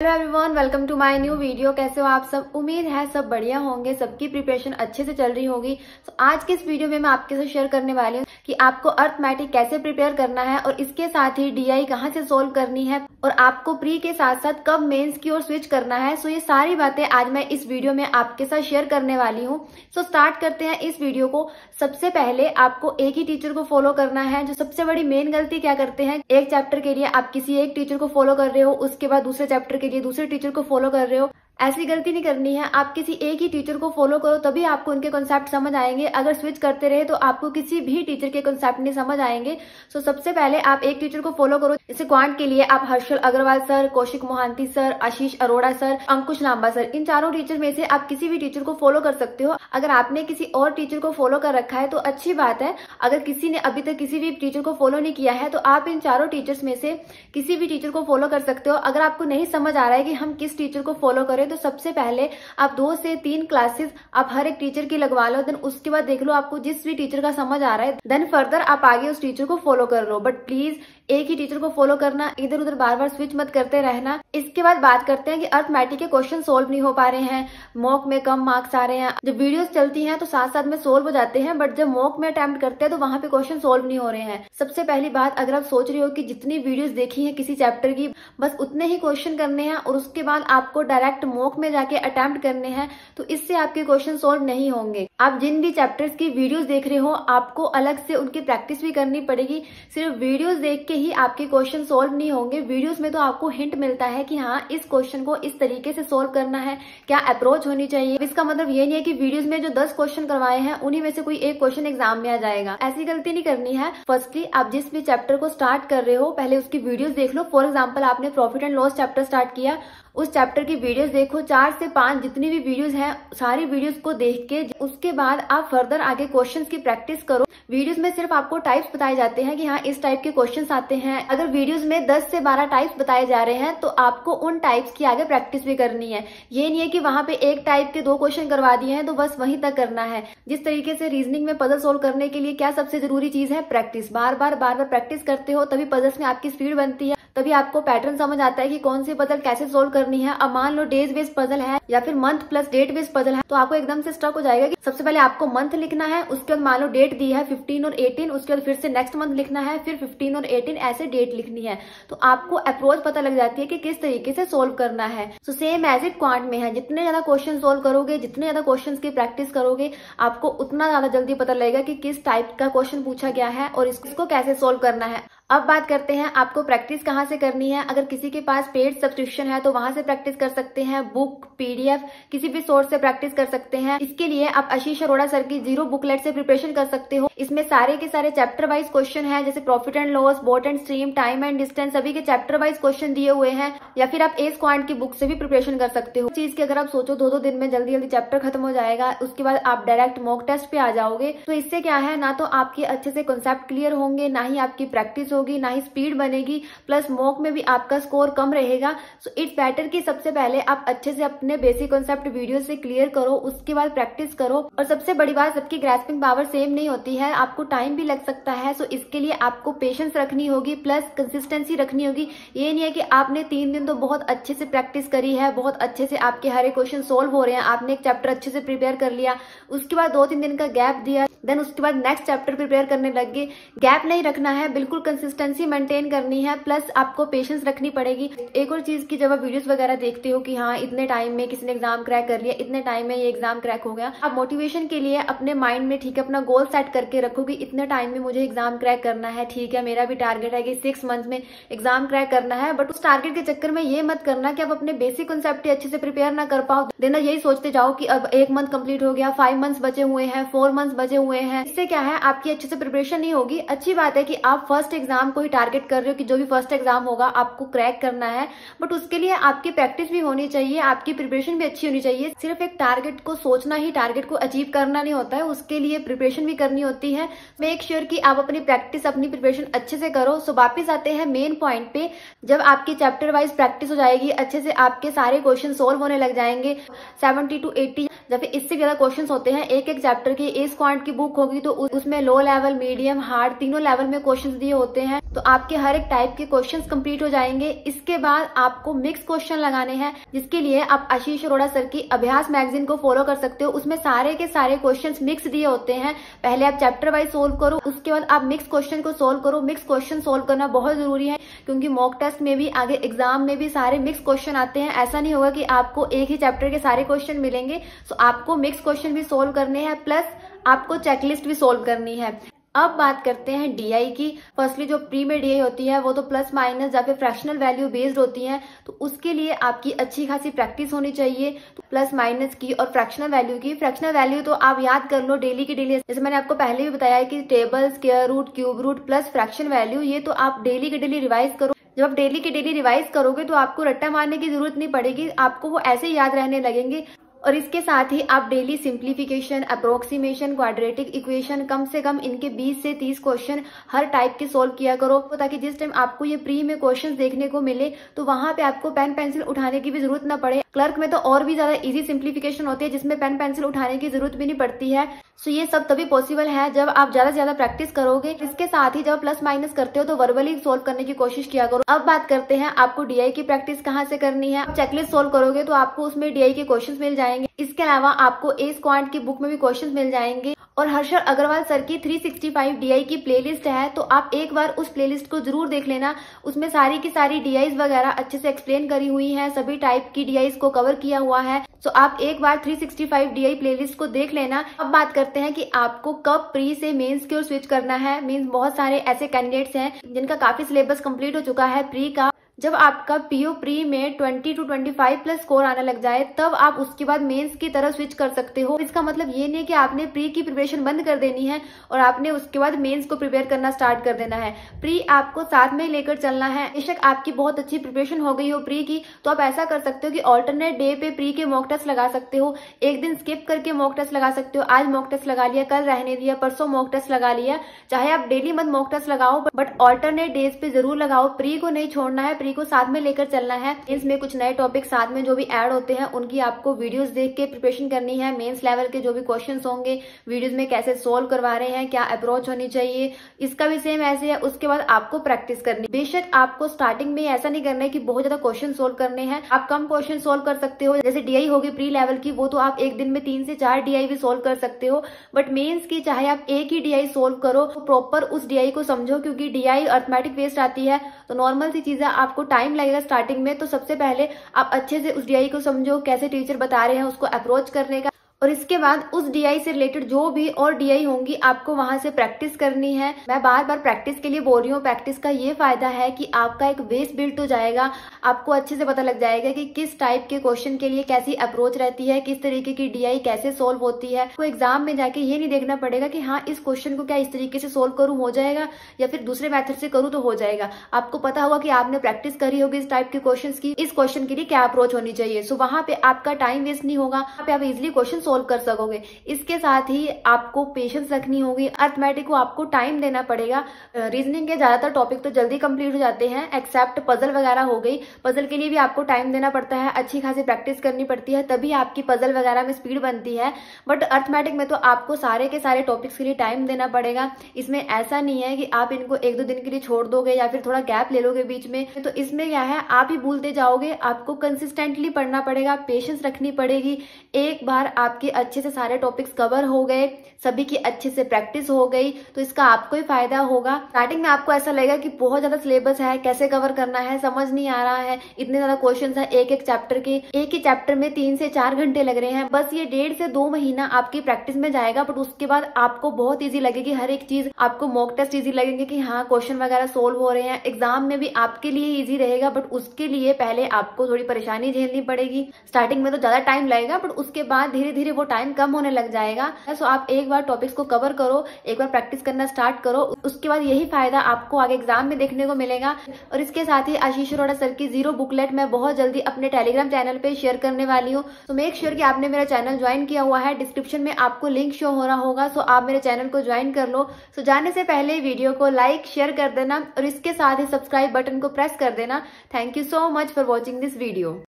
Hello everyone, welcome to my new video. कैसे हो आप सब? उम्मीद है सब बढ़िया होंगे, सबकी प्रिपरेशन अच्छे से चल रही होगी। तो आज के इस वीडियो में मैं आपके साथ शेयर करने वाली हूँ कि आपको अर्थमेटिक कैसे प्रिपेयर करना है और इसके साथ ही डीआई कहाँ से सोल्व करनी है और आपको प्री के साथ साथ कब मेंस की ओर स्विच करना है। सो ये सारी बातें आज मैं इस वीडियो में आपके साथ शेयर करने वाली हूँ। सो स्टार्ट करते हैं इस वीडियो को। सबसे पहले आपको एक ही टीचर को फॉलो करना है। जो सबसे बड़ी मेन गलती क्या करते हैं, एक चैप्टर के लिए आप किसी एक टीचर को फॉलो कर रहे हो, उसके बाद दूसरे चैप्टर के लिए दूसरे टीचर को फॉलो कर रहे हो। ऐसी गलती नहीं करनी है। आप किसी एक ही टीचर को फॉलो करो, तभी आपको उनके कॉन्सेप्ट समझ आएंगे। अगर स्विच करते रहे तो आपको किसी भी टीचर के कॉन्सेप्ट नहीं समझ आएंगे। सो सबसे पहले आप एक टीचर को फॉलो करो। जैसे क्वांट के लिए आप हर्षल अग्रवाल सर, कौशिक मोहांती सर, आशीष अरोड़ा सर, अंकुश लांबा सर, इन चारों टीचर में से आप किसी भी टीचर को फॉलो कर सकते हो। अगर आपने किसी और टीचर को फॉलो कर रखा है तो अच्छी बात है। अगर किसी ने अभी तक किसी भी टीचर को फॉलो नहीं किया है तो आप इन चारों टीचर्स में से किसी भी टीचर को फॉलो कर सकते हो। अगर आपको नहीं समझ आ रहा है कि हम किस टीचर को फॉलो करें तो सबसे पहले आप 2 से 3 क्लासेस आप हर एक टीचर की लगवा लो। देन उसके बाद देख लो आपको जिस भी टीचर का समझ आ रहा है, देन फर्दर आप आगे उस टीचर को फॉलो कर लो। बट प्लीज एक ही टीचर को फॉलो करना, इधर उधर बार बार स्विच मत करते रहना। इसके बाद बात करते हैं कि अर्थमेटिक के क्वेश्चन सोल्व नहीं हो पा रहे हैं, मॉक में कम मार्क्स आ रहे हैं। जब वीडियोस चलती हैं तो साथ साथ में सोल्व हो जाते हैं, बट जब मॉक में अटेम्प्ट करते हैं तो वहां पे क्वेश्चन सोल्व नहीं हो रहे हैं। सबसे पहली बात, अगर आप सोच रही हो कि जितनी वीडियोस देखी है किसी चैप्टर की बस उतने ही क्वेश्चन करने हैं और उसके बाद आपको डायरेक्ट मॉक में जाके अटेम्प्ट करने हैं, तो इससे आपके क्वेश्चन सोल्व नहीं होंगे। आप जिन भी चैप्टर्स की वीडियोस देख रहे हो आपको अलग से उनकी प्रैक्टिस भी करनी पड़ेगी। सिर्फ वीडियोस देख के ही आपके क्वेश्चन सोल्व नहीं होंगे। वीडियोस में तो आपको हिंट मिलता है कि हाँ इस क्वेश्चन को इस तरीके से सोल्व करना है, क्या अप्रोच होनी चाहिए। इसका मतलब ये नहीं है कि वीडियोस में जो 10 क्वेश्चन करवाए हैं उन्हीं में से कोई एक क्वेश्चन एग्जाम में आ जाएगा। ऐसी गलती नहीं करनी है। फर्स्टली आप जिस भी चैप्टर को स्टार्ट कर रहे हो पहले उसकी वीडियोस देख लो। फॉर एग्जाम्पल आपने profit and loss chapter start किया, उस चैप्टर की वीडियोस देखो। 4 से 5 जितनी भी वीडियोस हैं सारी वीडियोस को देख के उसके बाद आप फर्दर आगे क्वेश्चंस की प्रैक्टिस करो। वीडियोस में सिर्फ आपको टाइप्स बताए जाते हैं कि हाँ इस टाइप के क्वेश्चंस आते हैं। अगर वीडियोस में 10 से 12 टाइप्स बताए जा रहे हैं तो आपको उन टाइप्स की आगे प्रैक्टिस भी करनी है। ये नहीं है कि वहां पे एक टाइप के 2 क्वेश्चन करवा दिए हैं तो बस वहीं तक करना है। जिस तरीके से रीजनिंग में पजल सोल्व करने के लिए क्या सबसे जरूरी चीज है? प्रैक्टिस। बार बार प्रैक्टिस करते हो तभी पजल्स में आपकी स्पीड बनती है, तभी आपको पैटर्न समझ आता है कि कौन सी पजल कैसे सोल्व करनी है। अब मान लो डेज बेस्ड पजल है या फिर month plus date based puzzle है तो आपको एकदम से स्टक हो जाएगा कि सबसे पहले आपको मंथ लिखना है, उसके बाद मान लो डेट दी है 15 और 18, उसके बाद फिर से नेक्स्ट मंथ लिखना है, फिर 15 और 18 ऐसे डेट लिखनी है। तो आपको अप्रोच पता लग जाती है कि किस तरीके से सोल्व करना है। So same as it quant में है, जितने ज्यादा क्वेश्चन सोल्व करोगे, जितने ज्यादा क्वेश्चन की प्रैक्टिस करोगे, आपको उतना ज्यादा जल्दी पता लगेगा कि किस टाइप का क्वेश्चन पूछा गया है और इसको कैसे सोल्व करना है। अब बात करते हैं आपको प्रैक्टिस कहाँ से करनी है। अगर किसी के पास पेड सब्सक्रिप्शन है तो वहां से प्रैक्टिस कर सकते हैं। बुक, पीडीएफ किसी भी सोर्स से प्रैक्टिस कर सकते हैं। इसके लिए आप आशीष अरोड़ा सर की 0 बुकलेट से प्रिपरेशन कर सकते हो। इसमें सारे के सारे चैप्टर वाइज क्वेश्चन है, जैसे profit and loss, boat and stream, time and distance, सभी के चैप्टर वाइज क्वेश्चन दिए हुए हैं। या फिर आप एस क्वांट की बुक से भी प्रिपरेशन कर सकते हो। चीज की अगर आप सोचो 2-2 दिन में जल्दी जल्दी चैप्टर खत्म हो जाएगा, उसके बाद आप डायरेक्ट मॉक टेस्ट पे आ जाओगे। तो इससे क्या है, ना तो आपके अच्छे से कॉन्सेप्ट क्लियर होंगे, ना ही आपकी प्रैक्टिस होगी, ना ही स्पीड बनेगी, प्लस मॉक में भी आपका स्कोर कम रहेगा। सो इट्स बेटर कि सबसे पहले आप अच्छे से अपने बेसिक कॉन्सेप्ट वीडियो से क्लियर करो, उसके बाद प्रैक्टिस करो। और सबसे बड़ी बात, सबकी ग्रैस्पिंग पावर सेम नहीं होती है, आपको टाइम भी लग सकता है। सो इसके लिए आपको पेशेंस रखनी होगी, प्लस कंसिस्टेंसी रखनी होगी। ये नहीं है कि आपने 3 दिन तो बहुत अच्छे से प्रैक्टिस करी है, बहुत अच्छे से आपके हर एक क्वेश्चन सोल्व हो रहे हैं, आपने एक चैप्टर अच्छे से प्रिपेयर कर लिया, उसके बाद 2-3 दिन का गैप दिया, देन उसके बाद नेक्स्ट चैप्टर प्रिपेयर करने लग गए। गैप नहीं रखना है, बिल्कुल कंसिस्टेंसी मेंटेन करनी है, प्लस आपको पेशेंस रखनी पड़ेगी। एक और चीज की जब आप वीडियोस वगैरह देखते हो कि हाँ इतने टाइम में किसी ने एग्जाम क्रैक कर लिया, इतने टाइम में ये एग्जाम क्रैक हो गया, आप मोटिवेशन के लिए अपने माइंड में ठीक है अपना गोल सेट करके रखो कि इतने टाइम में मुझे एग्जाम क्रैक करना है। ठीक है, मेरा भी टारगेट है कि 6 मंथ में एग्जाम क्रैक करना है, बट उस टारगेट के चक्कर में ये मत करना कि आप अपने बेसिक कॉन्सेप्ट अच्छे से प्रिपेयर ना कर पाओ। देना यही सोचते जाओ कि अब 1 मंथ कंप्लीट हो गया, 5 मंथ्स बचे हुए हैं, 4 मंथ्स बचे हुए हैं। इससे क्या है, आपकी अच्छे से प्रिपरेशन नहीं होगी। अच्छी बात है कि आप फर्स्ट एग्जाम को ही टारगेट कर रहे हो कि जो भी फर्स्ट एग्जाम होगा आपको क्रैक करना है, बट उसके लिए आपकी प्रैक्टिस भी होनी चाहिए, आपकी प्रिपरेशन भी अच्छी होनी चाहिए। सिर्फ एक टारगेट को सोचना ही टारगेट को अचीव करना नहीं होता है, उसके लिए प्रिपरेशन भी करनी होती है। मेक श्योर कि आप अपनी प्रैक्टिस, अपनी प्रिपरेशन अच्छे से करो। सो वापिस आते हैं मेन पॉइंट पे। जब आपकी चैप्टर वाइज प्रैक्टिस हो जाएगी, अच्छे से आपके सारे क्वेश्चन सोल्व होने लग जाएंगे, 70 to 80 या फिर इससे ज्यादा क्वेश्चन होते हैं एक एक चैप्टर के। एस क्वांट की बुक होगी तो उसमें लो लेवल, मीडियम, हार्ड तीनों लेवल में क्वेश्चंस दिए होते हैं। तो आपके हर एक टाइप के क्वेश्चंस कंप्लीट हो जाएंगे। इसके बाद आपको मिक्स क्वेश्चन लगाने हैं, जिसके लिए आप आशीष अरोड़ा सर की अभ्यास मैगजीन को फॉलो कर सकते हो। उसमें सारे के सारे क्वेश्चंस मिक्स दिए होते हैं। पहले आप चैप्टर वाइज सोल्व करो, उसके बाद आप मिक्स क्वेश्चन को सोल्व करो। मिक्स क्वेश्चन सोल्व करना बहुत जरूरी है, क्योंकि मॉक टेस्ट में भी, आगे एग्जाम में भी सारे मिक्स क्वेश्चन आते हैं। ऐसा नहीं होगा कि आपको एक ही चैप्टर के सारे क्वेश्चन मिलेंगे। सो आपको मिक्स क्वेश्चन भी सोल्व करने हैं, प्लस आपको चेकलिस्ट भी सोल्व करनी है। अब बात करते हैं डीआई की। फर्स्टली जो प्री में डीआई होती है वो तो प्लस माइनस या फिर फ्रैक्शनल वैल्यू बेस्ड होती है, तो उसके लिए आपकी अच्छी खासी प्रैक्टिस होनी चाहिए। तो प्लस माइनस की और फ्रैक्शनल वैल्यू की, फ्रैक्शनल वैल्यू तो आप याद कर लो डेली की डेली। जैसे मैंने आपको पहले भी बताया कि table, square root, cube root plus fraction value, ये तो आप डेली की डेली रिवाइज करो। जब आप डेली की डेली रिवाइज करोगे तो आपको रट्टा मारने की जरूरत नहीं पड़ेगी, आपको वो ऐसे याद रहने लगेंगे। और इसके साथ ही आप daily simplification, approximation, quadratic equation, कम से कम इनके 20 से 30 क्वेश्चन हर टाइप के सोल्व किया करो, ताकि जिस टाइम आपको ये प्री में क्वेश्चंस देखने को मिले तो वहां पे आपको पेन पेंसिल उठाने की भी जरूरत ना पड़े। क्लर्क में तो और भी ज्यादा इजी सिंप्लीफिकेशन होती है, जिसमें पेन पेंसिल उठाने की जरूरत भी नहीं पड़ती है। सो ये सब तभी पॉसिबल है जब आप ज्यादा से ज्यादा प्रैक्टिस करोगे। इसके साथ ही जब प्लस माइनस करते हो तो वर्बली सोल्व करने की कोशिश किया करो। अब बात करते हैं आपको डीआई की प्रैक्टिस कहाँ से करनी है। चेकलिस्ट सोल्व करोगे तो आपको उसमें डीआई के क्वेश्चंस मिल जाएंगे। इसके अलावा आपको ए स्क्वांट की बुक में भी क्वेश्चंस मिल जाएंगे। और हर्षद अग्रवाल सर की 365 डीआई की प्लेलिस्ट है, तो आप एक बार उस प्लेलिस्ट को जरूर देख लेना। उसमें सारी की सारी डीआईज वगैरह अच्छे से एक्सप्लेन करी हुई है, सभी टाइप की डीआईज को कवर किया हुआ है। तो आप एक बार 365 डीआई प्लेलिस्ट को देख लेना। अब बात करते हैं कि आपको कब प्री से मेंस की ओर स्विच करना है। मींस बहुत सारे ऐसे कैंडिडेट्स हैं जिनका काफी सिलेबस कंप्लीट हो चुका है प्री का। जब आपका पीयू प्री में 20 to 25 प्लस स्कोर आने लग जाए, तब आप उसके बाद मेंस की तरफ स्विच कर सकते हो। इसका मतलब ये नहीं कि आपने प्री की प्रिपरेशन बंद कर देनी है और आपने उसके बाद मेंस को प्रिपेयर करना स्टार्ट कर देना है। प्री आपको साथ में लेकर चलना है। बेशक आपकी बहुत अच्छी प्रिपरेशन हो गई हो प्री की, तो आप ऐसा कर सकते हो कि ऑल्टरनेट डे पे प्री के मॉक टेस्ट लगा सकते हो। एक दिन स्किप करके मॉक टेस्ट लगा सकते हो। आज मॉक टेस्ट लगा लिया, कल रहने दिया, परसों मॉक टेस्ट लगा लिया। चाहे आप डेली मत मॉक टेस्ट लगाओ, बट ऑल्टरनेट डेज पे जरूर लगाओ। प्री को नहीं छोड़ना है, प्री को साथ में लेकर चलना है। इसमें कुछ नए टॉपिक साथ में जो भी ऐड होते हैं उनकी आपको वीडियोस देख के प्रिपरेशन करनी है। मेंस लेवल के जो भी क्वेश्चंस होंगे वीडियोस में कैसे सोल्व करवा रहे हैं, क्या अप्रोच होनी चाहिए, इसका भी सेम ऐसे है। उसके बाद आपको प्रैक्टिस करनी। बेशक आपको स्टार्टिंग में ऐसा नहीं करना है कि बहुत ज्यादा क्वेश्चन सोल्व करने हैं। आप कम क्वेश्चन सोल्व कर सकते हो। जैसे डीआई होगी प्री लेवल की, वो तो आप एक दिन में 3 से 4 डीआई भी सोल्व कर सकते हो। बट मेंस की चाहे आप एक ही डीआई सोल्व करो, तो प्रॉपर उस डीआई को समझो, क्योंकि डीआई अर्थमेटिक बेस्ड आती है, तो नॉर्मल सी चीजें आपको टाइम लगेगा स्टार्टिंग में। तो सबसे पहले आप अच्छे से उस डीआई को समझो, कैसे टीचर बता रहे हैं उसको अप्रोच करने का। और इसके बाद उस डीआई से रिलेटेड जो भी और डीआई होंगी आपको वहां से प्रैक्टिस करनी है। मैं बार बार प्रैक्टिस के लिए बोल रही हूँ। प्रैक्टिस का ये फायदा है कि आपका एक बेस बिल्ड हो जाएगा। आपको अच्छे से पता लग जाएगा कि किस टाइप के क्वेश्चन के लिए कैसी अप्रोच रहती है, किस तरीके की डीआई कैसे सोल्व होती है। तो एग्जाम में जाके ये नहीं देखना पड़ेगा कि हाँ इस क्वेश्चन को क्या इस तरीके से सोल्व करूँ हो जाएगा, या फिर दूसरे मेथड से करूँ तो हो जाएगा। आपको पता होगा कि आपने प्रैक्टिस करी होगी इस टाइप के क्वेश्चन की, इस क्वेश्चन के लिए क्या अप्रोच होनी चाहिए। सो वहां पे आपका टाइम वेस्ट नहीं होगा, वहां पे आप इजिली क्वेश्चन सोल्व कर सकोगे। इसके साथ ही आपको पेशेंस रखनी होगी। अर्थमेटिक को आपको टाइम देना पड़ेगा। रीजनिंग के ज्यादातर टॉपिक तो जल्दी कंप्लीट हो जाते हैं, एक्सेप्ट पजल वगैरह हो गई। पजल के लिए भी आपको टाइम देना पड़ता है, अच्छी खासी प्रैक्टिस करनी पड़ती है, तभी आपकी पजल वगैरह में स्पीड बनती है। बट अर्थमेटिक में तो आपको सारे के सारे टॉपिक्स के लिए टाइम देना पड़ेगा। इसमें ऐसा नहीं है कि आप इनको 1-2 दिन के लिए छोड़ दोगे या फिर थोड़ा गैप ले लोगे बीच में। तो इसमें क्या है, आप ही भूलते जाओगे। आपको कंसिस्टेंटली पढ़ना पड़ेगा, पेशेंस रखनी पड़ेगी। एक बार आपके अच्छे से सारे टॉपिक्स कवर हो गए, सभी की अच्छे से प्रैक्टिस हो गई, तो इसका आपको ही फायदा होगा। स्टार्टिंग में आपको ऐसा लगेगा कि बहुत ज्यादा सिलेबस है, कैसे कवर करना है, समझ नहीं आ रहा है, इतने ज्यादा क्वेश्चंस है एक एक चैप्टर के। एक ही चैप्टर में 3 से 4 घंटे लग रहे हैं। बस ये 1.5 से 2 महीना आपकी प्रैक्टिस में जाएगा, बट उसके बाद आपको बहुत ईजी लगेगी हर एक चीज। आपको मॉक टेस्ट ईजी लगेंगे कि हाँ क्वेश्चन वगैरह सोल्व हो रहे हैं। एग्जाम में भी आपके लिए ईजी रहेगा, बट उसके लिए पहले आपको थोड़ी परेशानी झेलनी पड़ेगी। स्टार्टिंग में तो ज्यादा टाइम लगेगा, बट उसके बाद धीरे धीरे वो टाइम कम होने लग जाएगा। सो आप एक बार टॉपिक्स को कवर करो, एक बार प्रैक्टिस करना स्टार्ट करो, उसके बाद यही फायदा आपको आगे एग्जाम में देखने को मिलेगा। और इसके साथ ही आशीष अरोड़ा सर की 0 बुकलेट मैं बहुत जल्दी अपने टेलीग्राम चैनल पे शेयर करने वाली हूँ। तो मेक श्योर कि आपने मेरा चैनल ज्वाइन किया हुआ है। डिस्क्रिप्शन में आपको लिंक शो हो रहा होगा, सो आप मेरे चैनल को ज्वाइन कर लो। सो जाने से पहले वीडियो को लाइक शेयर कर देना और इसके साथ ही सब्सक्राइब बटन को प्रेस कर देना। Thank you so much for watching this video.